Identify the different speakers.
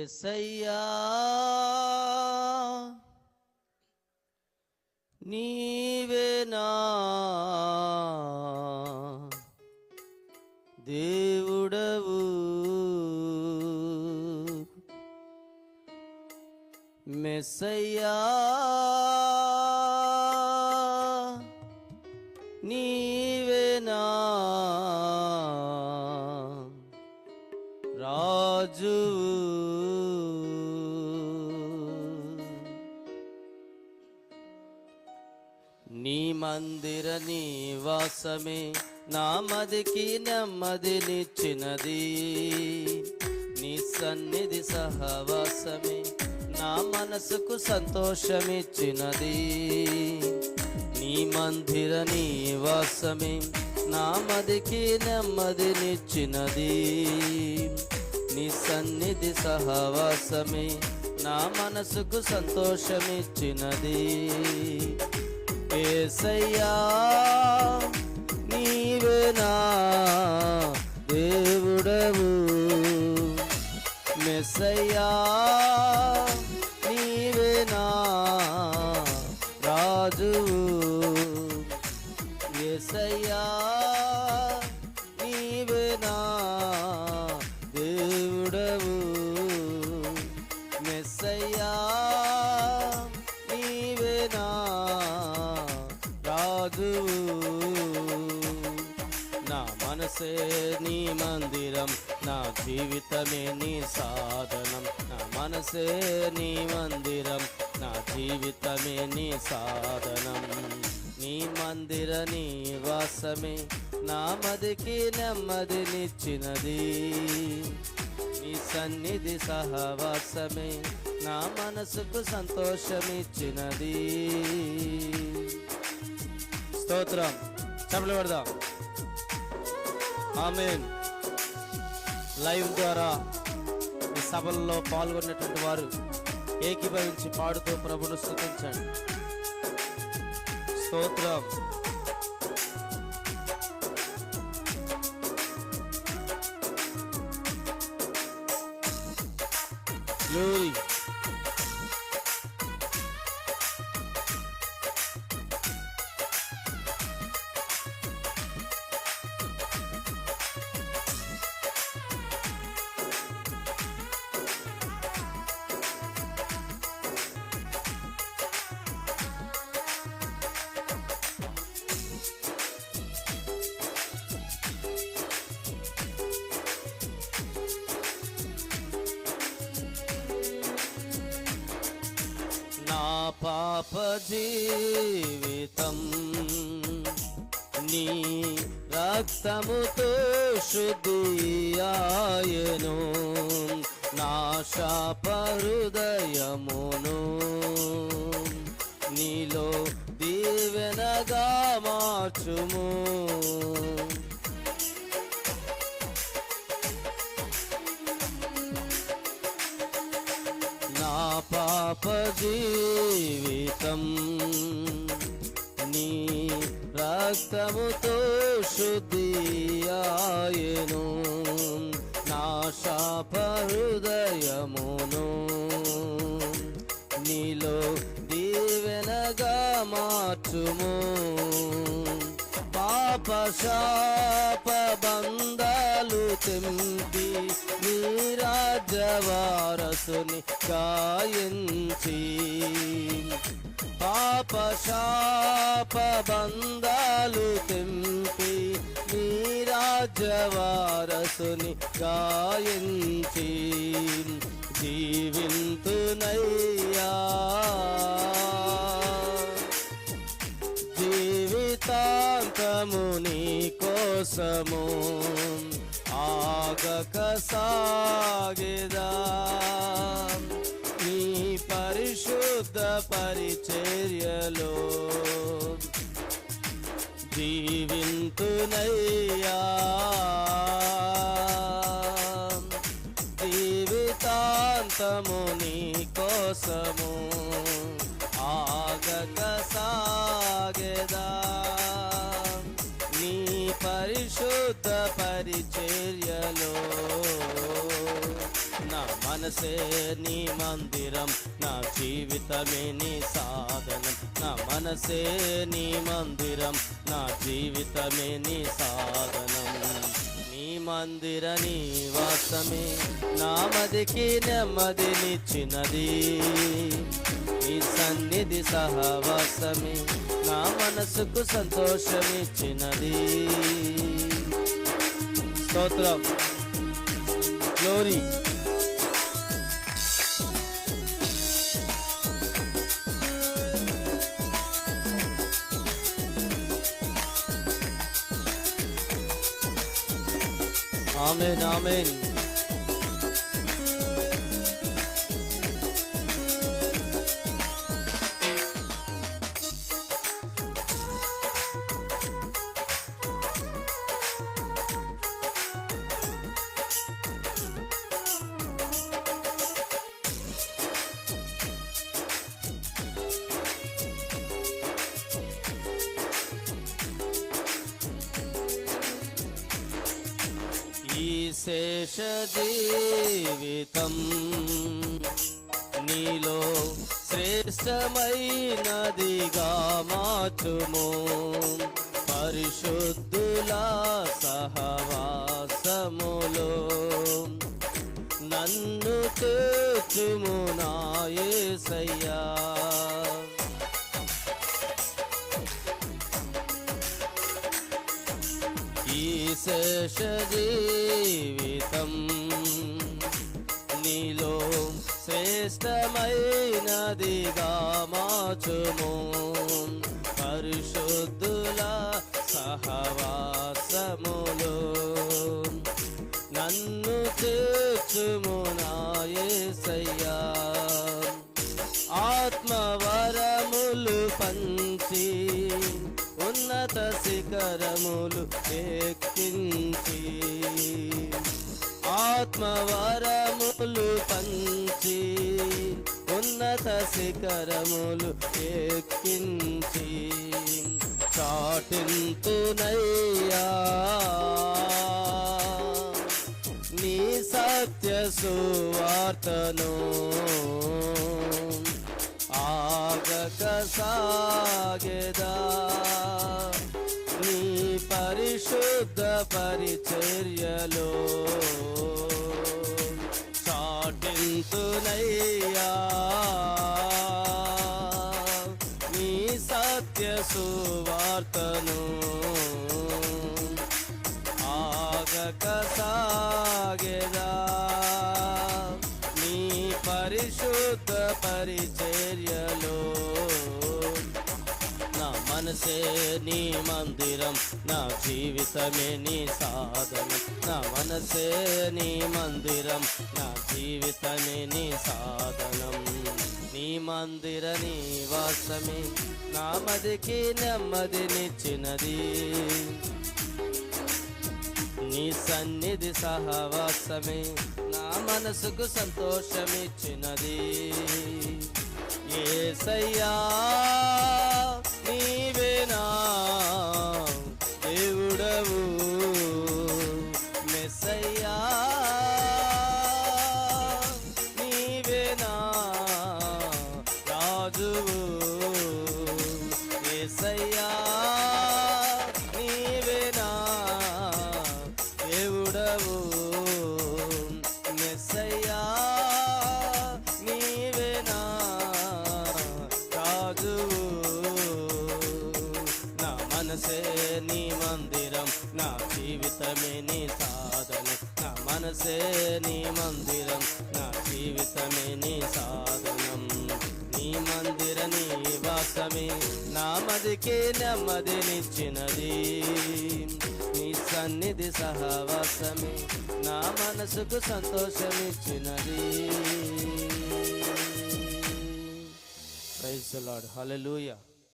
Speaker 1: యేసయ్యా నీవేనా దేవుడవు, మెస్సయ్యా నీవేనా రాజు. నీ మందిర నివాసమే నా మదికి నెమ్మదినిచ్చినది, నీ సన్నిధి సహవాసమే నా మనసుకు సంతోషమిచ్చినది. నీ మందిర నివాసమే నా మదికి నెమ్మదినిచ్చినది, నీ సన్నిధి సహవాసమే నా మనసుకు సంతోషమిచ్చినది. యేసయ్యా నీవేనా దేవుడవు, మెస్సయ్యా నీవేనా రాజువు. యేసయ్యా నీవేనా దేవుడవు, మెస్సయ్యా నీవేనా రాజువు. నా మనసే నీ మందిరం, నా జీవితమే నీ సాధనం. నా మనసే నీ మందిరం, నా జీవితమే నీ సాధనం. నీ మందిర నివాసమే నా మదికి నెమ్మదినిచ్చినది, నీ సన్నిధి సహవాసమే నా మనసుకు సంతోషమిచ్చినది. స్తోత్రం, చప్పట్లు కొడదాం. ఆమేన్. లైవ్ ద్వారా ఈ సభల్లో పాల్గొన్నటువంటి వారు ఏకీభవించి పాడుతూ ప్రభును స్తుతించండి. స్తోత్రం. గ్లోరీ. నా పాప జీవితం నీ రక్తముతో శుద్ధి ఆయను, నా శాప హృదయమును నీలో దీవెనగా మార్చుము. నా పాప జీవితం నీ రక్తముతో శుద్ధి ఆయను, నా శాప హృదయమును నీలో దీవెనగా మార్చుము. పాప శాప బంధాలు తెంపి నీ రాజ్య వారసుని గాయించి, పాప శాప బంధాలు తెంపి నీ రాజ్య వారసుని గాయించి, జీవింతునయ్యా జీవితాంతము నీ కోసము ఆగక సాగెదా, నీ పరిశుద్ధ పరిచర్యలో జీవింతునయ్యా. జీవితాంతము నీ కోసము ఆగక సాగెదా, నీ పరిశుద్ధ పరిచర్యలో నా మనసే నీ మందిరం, నా జీవితమే నీ సాధనం. నా మనసే నీ మందిరం, నా జీవితమే నీ సాధనం. నీ మందిర నివాసమే నా మదికి నెమ్మదినిచ్చినది. నీ సన్నిధి సహవాసమే నా మనసుకు సంతోషమిచ్చినది. స్తోత్రం, గ్లోరీ. ఆమేన్, ఆమేన్. ఈ శేష జీవితం నీలో శ్రేష్టమైనదిగా మార్చుము. పరిశుద్ధుల సహవాసములో నన్ను తెచ్చుము నా యేసయ్యా. ఈ శేష జీవితం నీలో శ్రేష్టమైనదిగా మార్చుము. పరిశుద్ధుల సహవాసములో నన్ను చేర్చుము నా యేసయ్యా. ఆత్మవరములు పంచి ఉన్నత శిఖరములు ఎక్కించి, ఆత్మవరములు పంచి ఉన్నత శిఖరములు ఎక్కించి, చాటింతునయ్యా నీ సత్య సువార్తను. ఆగక సాగెదా నీ పరిశుద్ధ పరిచర్యలో. చాటింతునయ్యా నీ సత్య సువార్తను. ఆగక సాగెదా నీ పరిశుద్ధ పరిచర్యలో. నా మనసే నీ మందిరం, నా జీవితమే నీ సాధనం. నా మనసే నీ మందిరం, నా జీవితమే నీ సాధనం. నీ మందిర నివాసమే నా మదికి నెమ్మదినిచ్చినది. నీ సన్నిధి సహవాసమే నా మనసుకు సంతోషమిచ్చినది. యేసయ్యా నీవేనా దేవుడవు, మెస్సయ్యా నీవేనా రాజువు. యేసయ్యా నీవేనా దేవుడవు, మెస్సయ్యా నీవేనా రాజువు. నా మనసే నీ మందిరం, నా జీవితమే నీ సాధనం. నా మనసే నీ మందిరం, నా జీవితమే నీ సాధనం. నీ మందిర నివాసమే నా మదికి నెమ్మదినిచ్చినది. నీ సన్నిధి సహవాసమే నా మనసుకు సంతోషమిచ్చినది. Praise the lord. హల్లెలూయా.